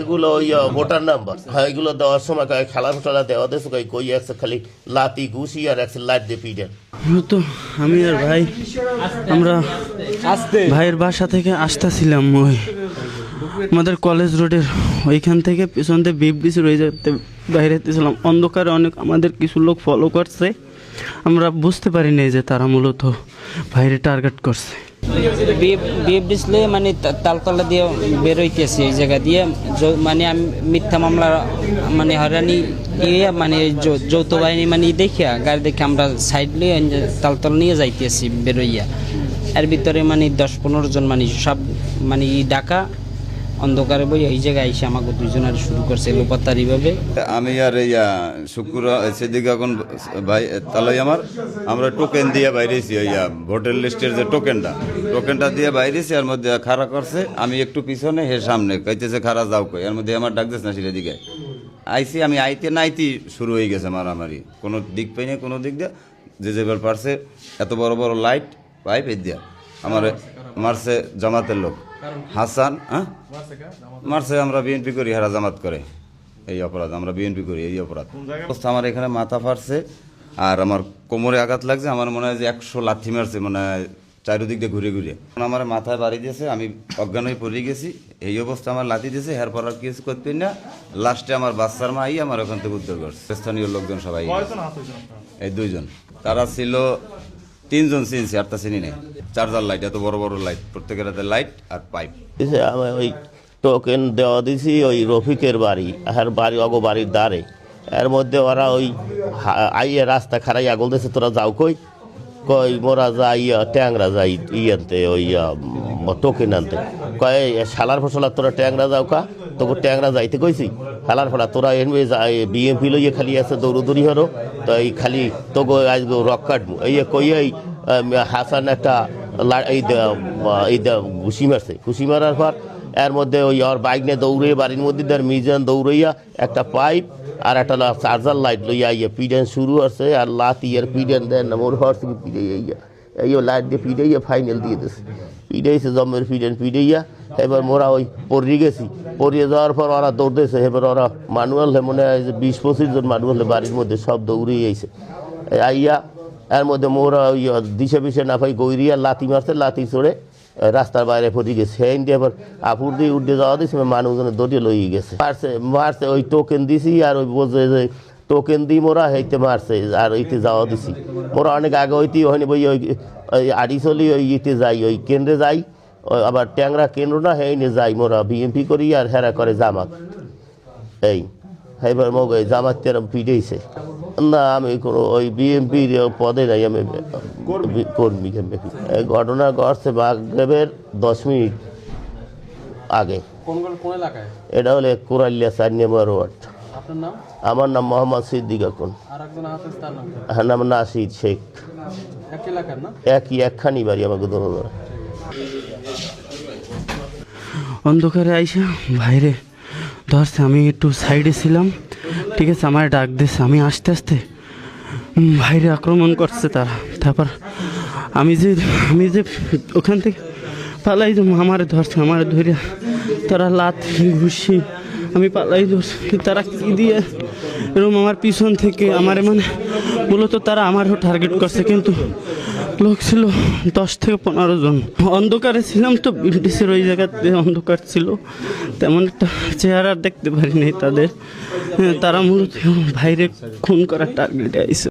এগুলো ওই voter number, হ্যাঁ এগুলো দেওয়ার সময় খেলা ফোটালা দেওয়া দিয়েছে কই একশো খালি লাতি ঘুষি আর একশো লাইট দিয়ে পিটেন। তো আমি আর ভাই আমরা ভাইয়ের বাসা থেকে আসতেছিলাম ওই আমাদের কলেজ রোডের ওইখান থেকে পিছন থেকে বিপ রয়ে যেতে বাইরে যেতেছিলাম। অন্ধকারে অনেক আমাদের কিছু লোক ফলো করছে, আমরা বুঝতে পারিনি যে তারা মূলত ভাইরে টার্গেট করছে। বিএফ ডিসলে মানে তালতলা দিয়ে বেরোইতেছি এই জায়গা দিয়ে, মানে আমি মিথ্যা মামলা মানে হয়রানি ইয়ে মানে যৌথ বাহিনী মানে দেখিয়া গাড়ি দেখে আমরা সাইড নিয়ে তালতলা নিয়ে যাইতেছি বেরোইয়া। এর ভিতরে মানে 10-15 জন মানে সব মানে ডাকা অন্ধকারে বই এই জায়গায় এসে আমাকে দুজনের শুরু করছে লোপাতারি ভাবে। আমি আর শুক্র সেদিকে এখন ভাই তালাই আমরা টোকেন দিয়ে বাইরেছি, ভোটার লিস্টের যে টোকেনটা দিয়ে বাইরেছি। এর মধ্যে খাড়া করছে, আমি একটু পিছনে হে সামনে কইতেছে খাড়া যাও কই। এর মধ্যে আমার ডাক দিস না সেটা দিকে আইসি, আমি আইতে নাইতি শুরু হয়ে গেছে মারামারি। কোনো দিক পাইনি, কোনো দিক দিয়ে যে যেবার পারছে এত বড় বড় লাইট পাইপ এ দিয়া আমার মারছে জামাতের লোক হাসান। মারছে আমরা বিএনপি করি, হারা জামাত করে এই অপরাধ, আমরা বিএনপি করি এই অপরাধ। আমার এখানে মাথা ফাটছে আর আমার কোমরে আঘাত লাগছে। আমার মনে হয় যে 100 লাথি মারছে, মানে চারিদিক দিয়ে ঘুরে ঘুরে আমার মাথায় বাড়ি দিয়েছে। আমি অজ্ঞান হয়ে পড়ে গেছি, এই অবস্থা আমার লাথি দিয়েছে। এরপর আর কিছু করতেন না। লাস্টে আমার বাচ্চার মা আমার ওখান থেকে উদ্ধার করছে। স্থানীয় লোকজন সবাই এই 2 জন, তারা ছিল 3 জন চিনছি, আরটা চিনি নেই। চার্জার লাইট, এত বড় বড় লাইট, প্রত্যেকের হাতে লাইট আর পাইপ। আমি ওই টোকেন দেওয়া দিছি ওই রফিকের বাড়ি আর বাড়ির দ্বারে। এর মধ্যে ওরা ওই আইয়া রাস্তা খারাই আগল দিয়েছে, তোরা যাও কই মোরা যাই ট্যাংরা যাই আনতে ওই টোকেন আনতে। কয় শালার ফসলা তোরা ট্যাংরা যাও কা, তোকে ট্যাংরা যাইতে কইছি। শালার ফলা তোরা এনবে বিএমপি লইয়ে খালি আছে দৌড়দৌড়ি হরো, তো এই খালি তোকে আজ রক কাটবো এই কই। এই হাসান একটা এই ঘুষি মারছে, ঘুষি মারার পর এর মধ্যে ওই ওর বাইক নিয়ে দৌড়ে বাড়ির মধ্যে তার মিজান দৌড়াইয়া একটা পাইপ আর একটা চার্জার লাইট লইয়া পিডেন শুরু হচ্ছে। আর লাতি আর পিডেন দেন না মোর হর থেকে পিড়াইয়া এই লাইট দিয়ে পিড়াইয়া ফাইনাল দিয়ে দিচ্ছে। পিড়াইছে জমের পিড়াইয়া। এবার মোরা ওই পড়িয়ে গেছি, পড়িয়ে যাওয়ার পর ওরা দৌড়তেছে। এবার ওরা মানুয়াল মনে হয় যে 20-25 জন মানুয়াল বাড়ির মধ্যে সব দৌড়েই আইছে আইয়া। এর মধ্যে মোরা ওই দিশে পিছে না পাই গৈরিয়া লাতি মারছে, লাতি চড়ে রাস্তার বাইরে পড়ে গেছে। সেই এবার আপুর দিয়ে উঠে যাওয়া দিয়েছে, মানুষজনে দৌড়িয়ে লইয়ে গেছে। মারছে ওই টোকেন দিছি আর ওই বোঝে যে টোকেন দিই মোরা হেঁটে মারছে আর ওইতে যাওয়া দিছি। মোরা অনেক আগে ওইতেই হয়নি বই ওই আড়ি চলি ওই ইতে যাই, ওই কেন্দ্রে যাই। আবার ট্যাংরা কেন্দ্র না হেনে যাই, মোরা বিএমপি করি আর হেরা করে জামাত। এই এবার মোক ওই জামাত তেরম পিটেছে না, আমি কোনো ওই বিএমপির পদে নাই, আমি কর্মী। এই ঘটনা ঘটছে মাগরিবের 10 মিনিট আগে। এটা হলে কোরালিয়া 4 নম্বর ওয়ার্ড। আমার নাম মোহাম্মদ সিদ্দিক আকুন, হ্যাঁ নাম নাসির শেখ। একই একখানি বাড়ি আমাকে দোনো। অন্ধকারে আইসা ভাইরে ধরছে, আমি একটু সাইডে ছিলাম, ঠিক আছে। আমার ডাক দিচ্ছে, আমি আস্তে আস্তে ভাইরে আক্রমণ করছে তারা। তারপর আমি যে ওখান থেকে পালাই আমার ধরছে, আমার ধরে তারা লাথি ঘুষি আমি পালাই ধরছি। তারা কি দিয়ে এরকম আমার পিছন থেকে আমার মানে মূলত তারা আমারও টার্গেট করছে, কিন্তু লোক ছিল 10 থেকে 15 জন। অন্ধকারে ছিলাম তো, ব্রিটিশের ওই জায়গাতে অন্ধকার ছিল, তেমন একটা চেহারা দেখতে পারিনি তাদের। তারা মূলত ভাইরে খুন করার টার্গেটে আইছে।